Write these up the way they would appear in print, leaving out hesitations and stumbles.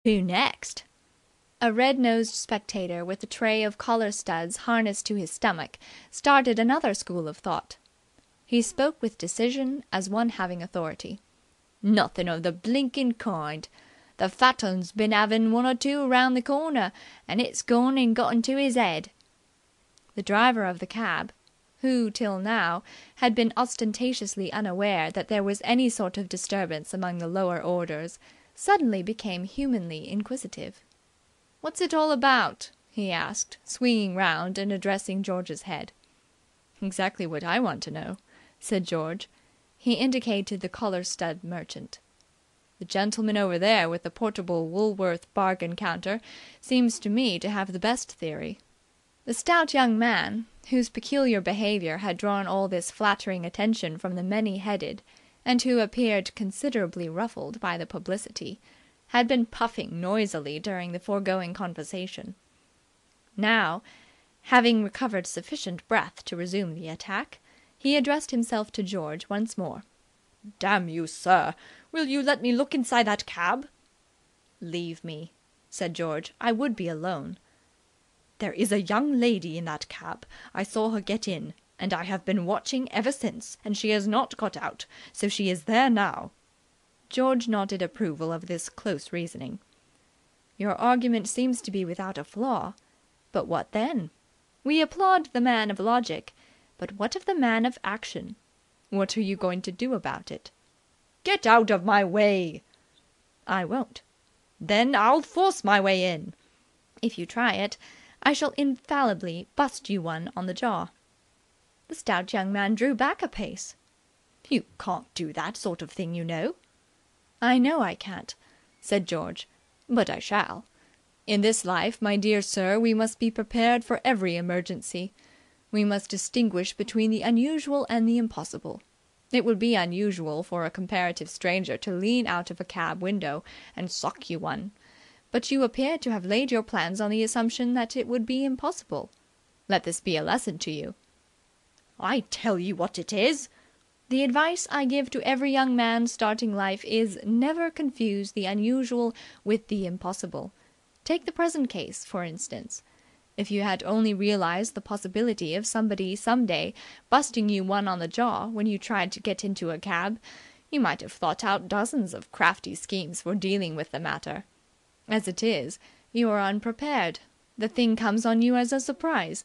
Who next? A red-nosed spectator with a tray of collar studs harnessed to his stomach started another school of thought. He spoke with decision as one having authority. "Nothing of the blinking kind. The fat un's been 'aving one or two round the corner, and it's gone and got into 'is 'ead." The driver of the cab, who till now had been ostentatiously unaware that there was any sort of disturbance among the lower orders, suddenly became humanly inquisitive. "What's it all about?" he asked, swinging round and addressing George's head. "Exactly what I want to know," said George. He indicated the collar-stud merchant. "The gentleman over there with the portable Woolworth bargain counter seems to me to have the best theory." The stout young man, whose peculiar behaviour had drawn all this flattering attention from the many-headed, and who appeared considerably ruffled by the publicity, had been puffing noisily during the foregoing conversation. Now, having recovered sufficient breath to resume the attack, he addressed himself to George once more. "Damn you, sir! Will you let me look inside that cab?" "Leave me," said George. "I would be alone." "There is a young lady in that cab. I saw her get in, and I have been watching ever since, and she has not got out, so she is there now." George nodded approval of this close reasoning. "Your argument seems to be without a flaw. But what then? We applaud the man of logic, but what of the man of action? What are you going to do about it?" "Get out of my way!" "I won't." "Then I'll force my way in." "If you try it, I shall infallibly bust you one on the jaw." The stout young man drew back a pace. "You can't do that sort of thing, you know." "I know I can't," said George, "but I shall. In this life, my dear sir, we must be prepared for every emergency. We must distinguish between the unusual and the impossible. It would be unusual for a comparative stranger to lean out of a cab window and sock you one, but you appear to have laid your plans on the assumption that it would be impossible. Let this be a lesson to you." "I tell you what it is." "The advice I give to every young man starting life is, never confuse the unusual with the impossible. Take the present case, for instance. If you had only realized the possibility of somebody some day busting you one on the jaw when you tried to get into a cab, you might have thought out dozens of crafty schemes for dealing with the matter. As it is, you are unprepared. The thing comes on you as a surprise.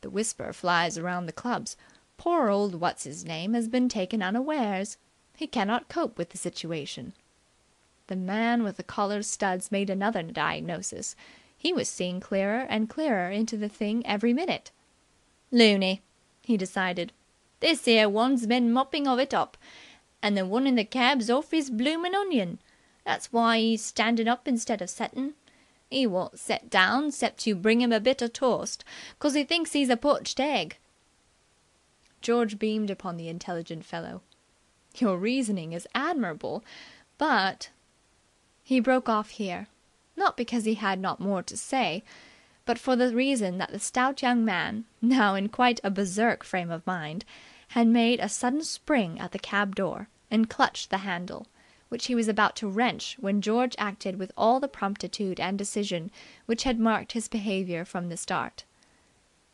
The whisper flies around the clubs. Poor old What's-his-name has been taken unawares. He cannot cope with the situation." The man with the collar studs made another diagnosis. He was seeing clearer and clearer into the thing every minute. "Looney," he decided. "This 'ere one's been mopping of it up, and the one in the cab's orf his bloomin' onion. That's why 'e's standin' up instead of settin'. 'E won't set down 'cept you bring 'im a bit o' toast, 'cos 'e thinks 'e's a poached egg." George beamed upon the intelligent fellow. "Your reasoning is admirable, but..." He broke off here, not because he had not more to say, but for the reason that the stout young man, now in quite a berserk frame of mind, had made a sudden spring at the cab door and clutched the handle, which he was about to wrench when George acted with all the promptitude and decision which had marked his behaviour from the start.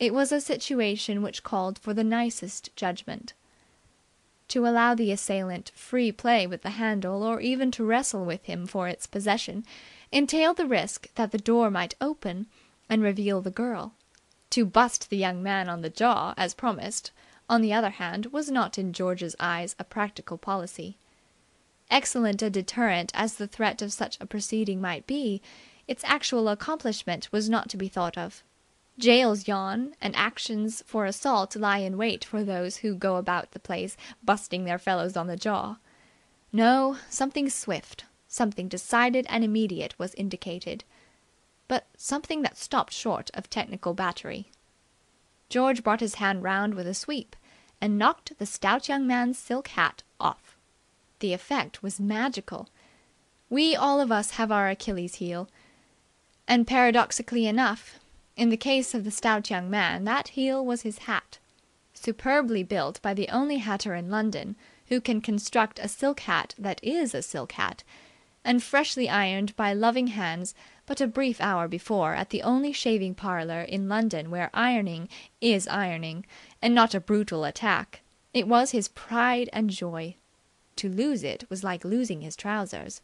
It was a situation which called for the nicest judgment. To allow the assailant free play with the handle, or even to wrestle with him for its possession, entailed the risk that the door might open and reveal the girl. To bust the young man on the jaw, as promised, on the other hand, was not in George's eyes a practical policy. Excellent a deterrent as the threat of such a proceeding might be, its actual accomplishment was not to be thought of. Jails yawn, and actions for assault lie in wait for those who go about the place busting their fellows on the jaw. No, something swift, something decided and immediate was indicated, but something that stopped short of technical battery. George brought his hand round with a sweep and knocked the stout young man's silk hat off. The effect was magical. We all of us have our Achilles heel, and paradoxically enough, in the case of the stout young man, that heel was his hat. Superbly built by the only hatter in London who can construct a silk hat that is a silk hat, and freshly ironed by loving hands but a brief hour before at the only shaving parlour in London where ironing is ironing and not a brutal attack. It was his pride and joy. To lose it was like losing his trousers.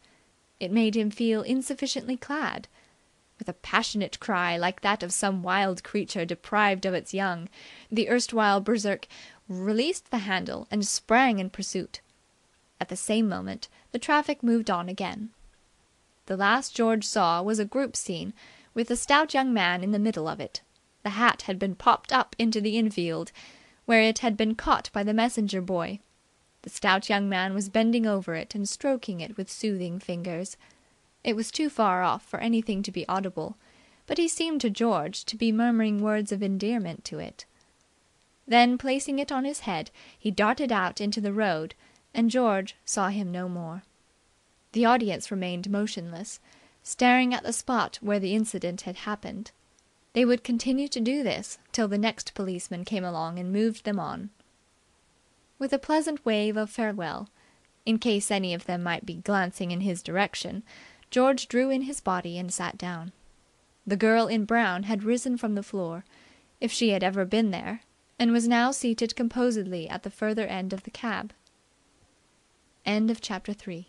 It made him feel insufficiently clad. With a passionate cry like that of some wild creature deprived of its young, the erstwhile berserk released the handle and sprang in pursuit. At the same moment the traffic moved on again. The last George saw was a group scene, with a stout young man in the middle of it. The hat had been popped up into the infield, where it had been caught by the messenger boy. The stout young man was bending over it and stroking it with soothing fingers. It was too far off for anything to be audible, but he seemed to George to be murmuring words of endearment to it. Then, placing it on his head, he darted out into the road, and George saw him no more. The audience remained motionless, staring at the spot where the incident had happened. They would continue to do this till the next policeman came along and moved them on. With a pleasant wave of farewell, in case any of them might be glancing in his direction, George drew in his body and sat down. The girl in brown had risen from the floor, if she had ever been there, and was now seated composedly at the further end of the cab. End of chapter 3.